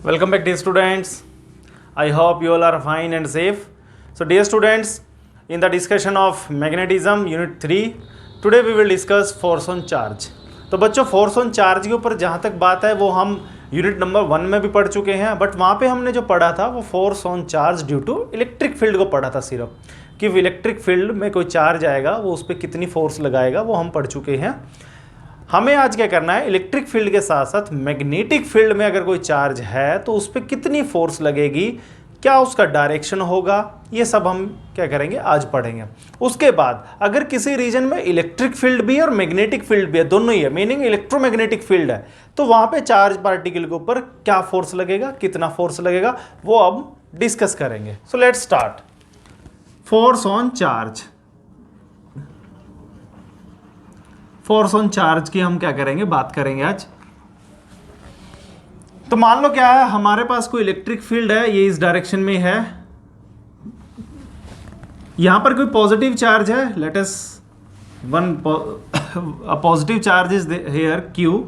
Welcome back, dear students. I hope you all are fine and safe. So, dear students, in the discussion of magnetism, unit 3, today we will discuss force on charge. तो बच्चों, force on charge के ऊपर जहाँ तक बात है वो हम यूनिट नंबर 1 में भी पढ़ चुके हैं, बट वहाँ पे हमने जो पढ़ा था वो force on charge due to electric field को पढ़ा था सिर्फ, कि इलेक्ट्रिक फील्ड में कोई चार्ज आएगा वो उस पर कितनी फोर्स लगाएगा वो हम पढ़ चुके हैं। हमें आज क्या करना है, इलेक्ट्रिक फील्ड के साथ साथ मैग्नेटिक फील्ड में अगर कोई चार्ज है तो उस पर कितनी फोर्स लगेगी, क्या उसका डायरेक्शन होगा, ये सब हम क्या करेंगे आज पढ़ेंगे। उसके बाद अगर किसी रीजन में इलेक्ट्रिक फील्ड भी है और मैग्नेटिक फील्ड भी है, दोनों ही है, मीनिंग इलेक्ट्रोमैग्नेटिक फील्ड है, तो वहां पे चार्ज पार्टिकल के ऊपर क्या फोर्स लगेगा, कितना फोर्स लगेगा, वो अब डिस्कस करेंगे। So let's start. Force on charge. Force on charge की हम क्या करेंगे, बात करेंगे आज। तो मान लो क्या है, हमारे पास कोई इलेक्ट्रिक फील्ड है, ये इस डायरेक्शन में है, यहां पर कोई पॉजिटिव चार्ज है, let us one positive charge is here Q।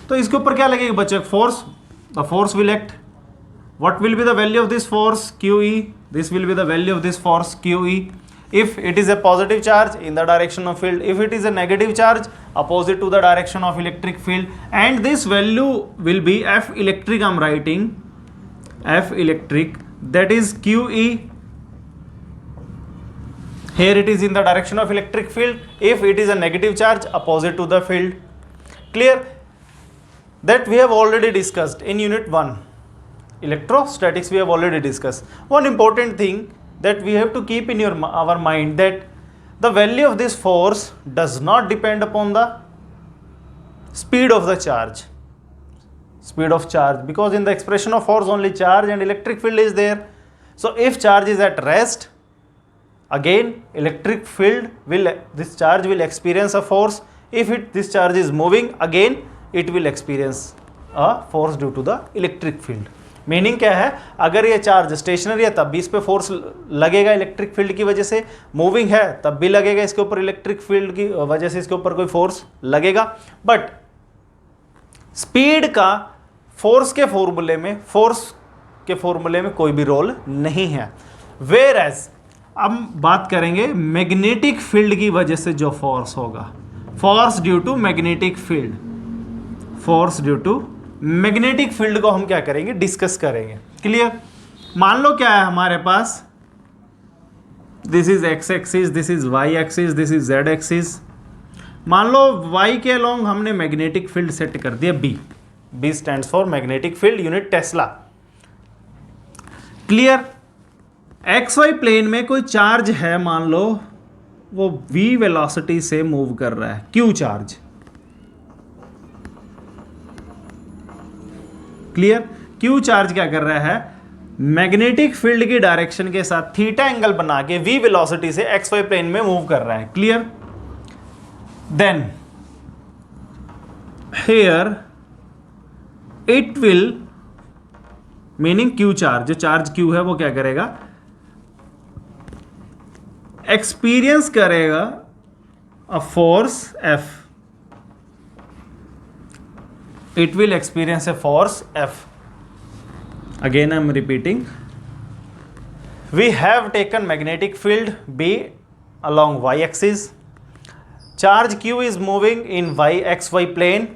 तो इसके ऊपर क्या लगेगा बच्चों, force. The force will act, what will be the value of this force, QE। This will be the value of this force QE if it is a positive charge in the direction of field, if it is a negative charge opposite to the direction of electric field, and this value will be F electric. I'm writing F electric, that is QE. Here it is in the direction of electric field. If it is a negative charge opposite to the field. Clear? That we have already discussed in unit 1. Electrostatics we have already discussed. One important thing that we have to keep in our mind, that the value of this force does not depend upon the speed of the charge. Speed of charge, because in the expression of force only charge and electric field is there. So if charge is at rest, again electric field will, this charge will experience a force. If this charge is moving, again it will experience a force due to the electric field. Meaning क्या है, अगर ये charge stationery है तब भी इस पे force लगेगा इलेक्ट्रिक फील्ड की वजह से, मूविंग है तब भी लगेगा इसके ऊपर, इलेक्ट्रिक फील्ड की वजह से इसके ऊपर कोई फोर्स लगेगा। बट स्पीड का फोर्स के फॉर्मूले में कोई भी रोल नहीं है। वेयर एज अब बात करेंगे मैग्नेटिक फील्ड की वजह से जो फोर्स होगा, force due to magnetic field, force due to magnetic field को हम क्या करेंगे, डिस्कस करेंगे। क्लियर? मान लो क्या है हमारे पास, this is X axis, this is Y axis, this is Z axis. मान लो वाई के अलोंग हमने मैग्नेटिक फील्ड सेट कर दिया B. B stands for magnetic field, unit tesla. Clear? X Y plane में कोई चार्ज है, मान लो वो v वेलोसिटी से मूव कर रहा है, Q charge. Clear? Q charge क्या कर रहा है, मैग्नेटिक फील्ड की डायरेक्शन के साथ थीटा एंगल बना के v वेलोसिटी से एक्स वाई प्लेन में मूव कर रहा है। Clear? Then here it will, meaning Q charge, जो चार्ज क्यू है वो क्या करेगा, एक्सपीरियंस करेगा a force F। It will experience a force F. Again I am repeating, we have taken magnetic field B along y axis, charge Q is moving in xy plane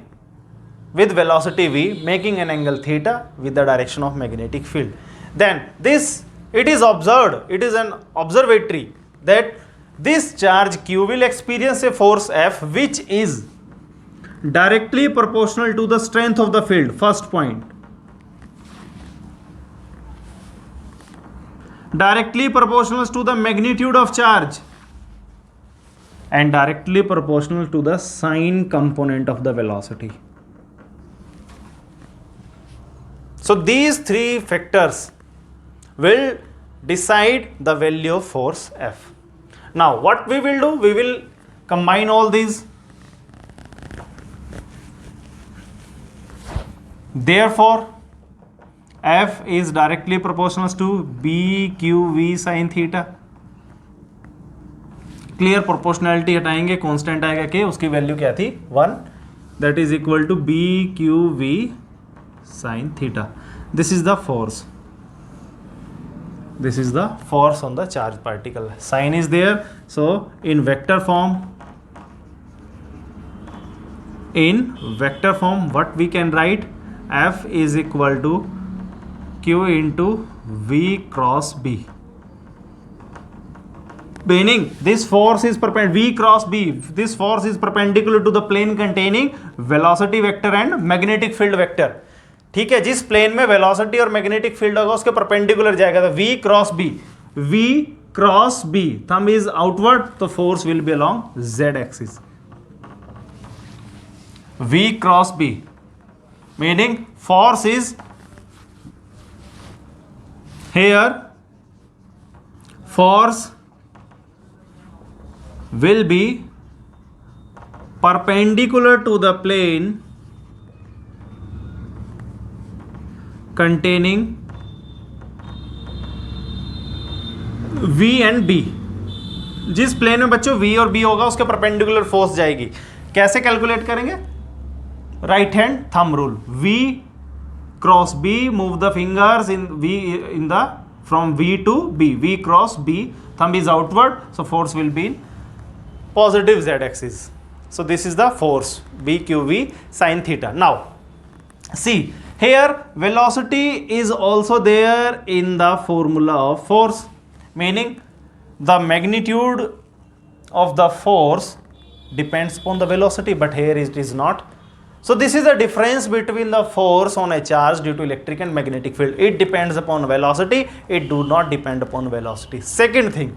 with velocity v, making an angle theta with the direction of magnetic field. Then this, it is observed, it is an observatory, that this charge Q will experience a force F which is directly proportional to the strength of the field. First point, directly proportional to the magnitude of charge and directly proportional to the sign component of the velocity. So these three factors will decide the value of force F. Now what we will do, we will combine all these. Therefore F is directly proportional to BQV sin theta. Clear? Proportionality हटाएंगे, constant आएगा कि उसकी value क्या थी 1, that is equal to BQV sin theta. This is the force. This is the force on the charged particle. Sign is there. So in vector form, what we can write? F is equal to Q into V cross B. Meaning this force is V cross B. This force is perpendicular to the plane containing velocity vector and magnetic field vector. ठीक है, जिस plane में velocity और magnetic field होगा उसके perpendicular जाएगा, तो V cross B. V cross B, thumb is outward, तो force will be along Z axis. V cross B, meaning force is here. Force will be perpendicular to the plane containing V and B. जिस plane में बच्चों V और B होगा उसके perpendicular force जाएगी. कैसे calculate करेंगे? Right hand thumb rule. V cross B, move the fingers in V in the from V to B. V cross B, thumb is outward, so force will be in positive Z axis. So this is the force BQV sin theta. Now see, here velocity is also there in the formula of force, meaning the magnitude of the force depends upon the velocity, but here it is not. So this is the difference between the force on a charge due to electric and magnetic field. It depends upon velocity, it do not depend upon velocity. Second thing,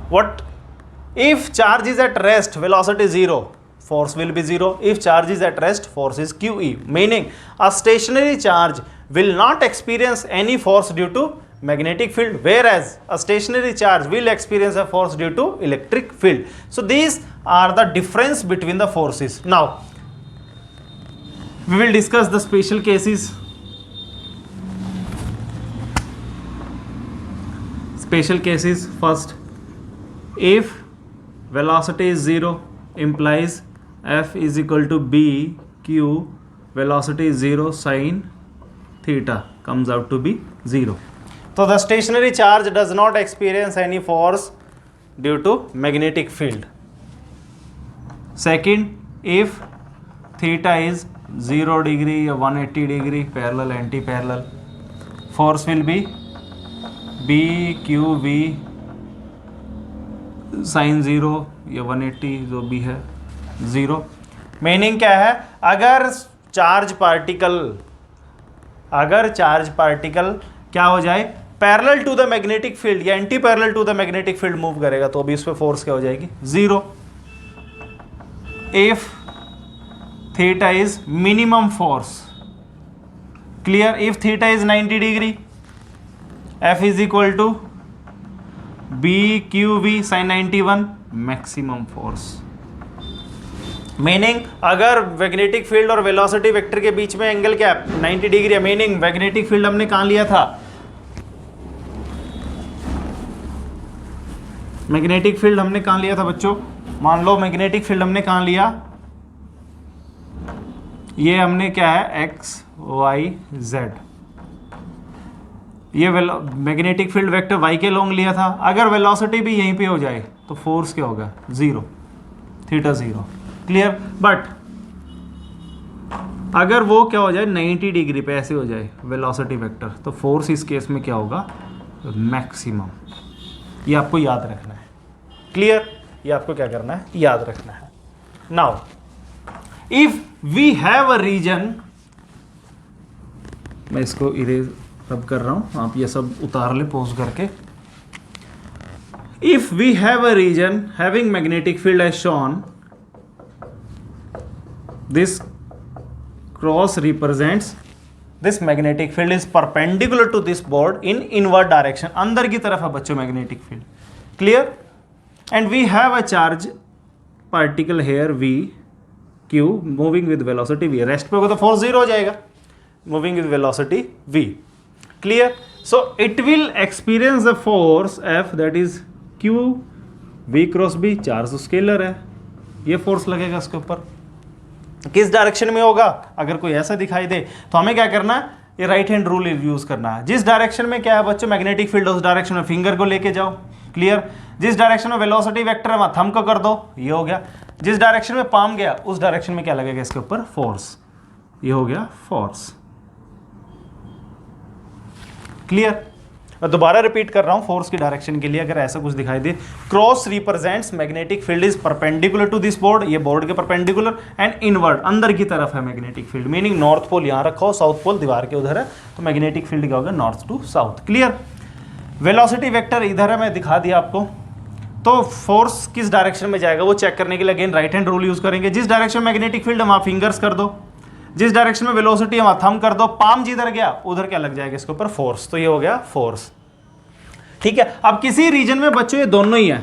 what if charge is at rest, velocity is 0, force will be 0. If charge is at rest, force is QE, meaning a stationary charge will not experience any force due to magnetic field, whereas a stationary charge will experience a force due to electric field. So these are the difference between the forces. Now we will discuss the special cases. Special cases first. If velocity is 0, implies F is equal to B Q, velocity is 0, sin theta comes out to be 0. So the stationary charge does not experience any force due to magnetic field. Second, if theta is 0 degree or 180 degree, parallel, anti-parallel, force will be BQV sin 0 या 180 जो भी है 0. Meaning क्या है? अगर charge particle क्या हो जाए, parallel to the magnetic field या anti parallel to the magnetic field move करेगा, तो भी उस पर फोर्स क्या हो जाएगी? 0. If theta is minimum force, clear? If theta is 90 degree, F is equal to BQV sin 91, maximum force. Meaning अगर मैग्नेटिक फील्ड और वेलोसिटी वेक्टर के बीच में एंगल क्या है? 90 डिग्री है. मीनिंग मैग्नेटिक फील्ड हमने कहां लिया था? मैग्नेटिक फील्ड हमने कहां लिया था बच्चों? मान लो मैग्नेटिक फील्ड हमने कहां लिया? ये हमने क्या है? X Y Z. ये मैग्नेटिक फील्ड वेक्टर Y के लॉन्ग लिया था. अगर वेलोसिटी भी यहीं पे हो जाए तो फोर्स क्या होगा? 0, थीटा 0. क्लियर? बट अगर वो क्या हो जाए 90 डिग्री पे ऐसे हो जाए वेलोसिटी वेक्टर, तो फोर्स इस केस में क्या होगा? मैक्सिमम. ये आपको याद रखना है. क्लियर? ये आपको क्या करना है? याद रखना है. Now if we have a region, मैं इसको इरेज अब कर रहा हूं, आप ये सब उतार ले पोज करके. If we have a region having magnetic field as shown, this cross represents this magnetic field is perpendicular to this board in inward direction. अंदर की तरफ है बच्चों magnetic field. Clear? And we have a charge particle here V Q moving with velocity V. Rest पे होगा तो force 0 हो जाएगा. Moving with velocity V. Clear? So it will experience the force F that is Q V cross B. Charge scalar है, ये force लगेगा इसके ऊपर. किस डायरेक्शन में होगा, अगर कोई ऐसा दिखाई दे तो हमें क्या करना है, ये राइट हैंड रूल यूज करना है। जिस डायरेक्शन में क्या है बच्चों मैग्नेटिक फील्ड, उस डायरेक्शन में फिंगर को लेके जाओ। क्लियर। जिस डायरेक्शन में वेलोसिटी वेक्टर है वहां थंब को कर दो, ये हो गया। जिस डायरेक्शन में पाम गया उस डायरेक्शन में क्या लगेगा इसके ऊपर, फोर्स, ये हो गया फोर्स। क्लियर। मैं दोबारा रिपीट कर रहा हूं फोर्स की डायरेक्शन के लिए, अगर ऐसा कुछ दिखाई दे, cross represents magnetic field is perpendicular to this board, ये बोर्ड के परपेंडिकुलर, एंड इनवर्ड अंदर की तरफ है magnetic field, meaning north pole यहां रखा हो, साउथ पोल दीवार के उधर है, तो मैग्नेटिक फील्ड क्या होगा, north to south. Clear. Velocity vector इधर है, मैं दिखा दिया आपको। तो फोर्स किस डायरेक्शन में जाएगा वो चेक करने के लिए again right hand rule use करेंगे। जिस डायरेक्शन में मैग्नेटिक फील्ड है वहां फिंगर्स कर दो, जिस डायरेक्शन में वेलोसिटी है वहां थंब कर दो, पाम जिधर गया उधर क्या लग जाएगा इसके ऊपर, फोर्स, तो ये हो गया फोर्स। ठीक है। अब किसी रीजन में बच्चों ये दोनों ही है,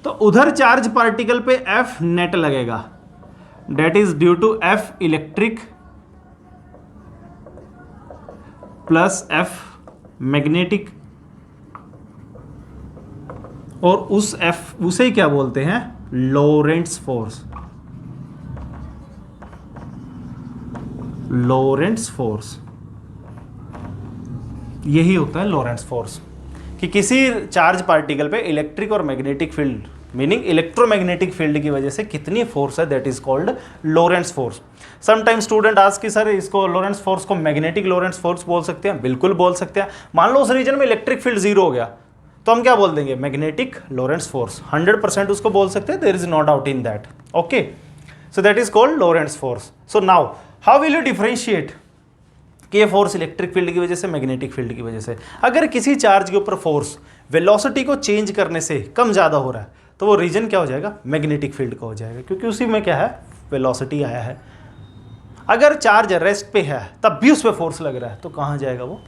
तो उधर चार्ज पार्टिकल पे F नेट लगेगा, that is due to F electric plus F magnetic, और उस F उसे ही क्या बोलते हैं, लोरेंट्स फोर्स। लोरेंट्स फोर्स, यही होता है लोरेंट्स फोर्स, कि किसी चार्ज पार्टिकल पे इलेक्ट्रिक और magnetic field, meaning electromagnetic field की वजह से कितनी फोर्स है, that is called Lorentz force. Sometime student ask कि सर इसको लोरेंट्स फोर्स को मैग्नेटिक लोरेंट्स फोर्स बोल सकते हैं, बिल्कुल बोल सकते हैं। मान लो उस रीजन में इलेक्ट्रिक फील्ड जीरो हो गया तो हम क्या बोल देंगे, मैग्नेटिक लोरेंट्स फोर्स, 100% उसको बोल सकते हैं, there is no doubt in that. Okay, so that is called Lorentz force. So now how will you differentiate कि ये फोर्स इलेक्ट्रिक फील्ड की वजह से, मैग्नेटिक फील्ड की वजह से। अगर किसी चार्ज के ऊपर फोर्स वेलोसिटी को चेंज करने से कम ज़्यादा हो रहा है तो वो रीजन क्या हो जाएगा, मैग्नेटिक फील्ड का हो जाएगा, क्योंकि उसी में क्या है, वेलोसिटी आया है। अगर चार्ज रेस्ट पे है तब भी उस पर फोर्स लग रहा है तो कहाँ जाएगा वो,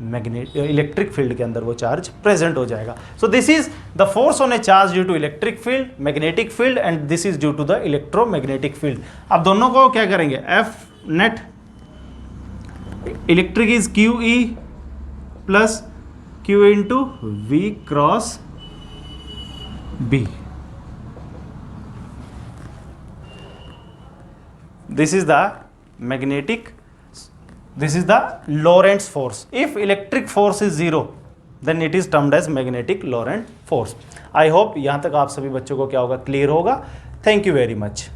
इलेक्ट्रिक फील्ड के अंदर वो चार्ज प्रेजेंट हो जाएगा। So this is the force on a charge due to electric field, magnetic field, and this is due to the electromagnetic field. अब दोनों को क्या करेंगे, F net electric is QE plus Q into V cross B। This is the magnetic, this is the Lorentz force. If electric force is zero, then it is termed as magnetic Lorentz force. I hope यहाँ तक आप सभी बच्चों को क्या होगा, clear होगा। Thank you very much.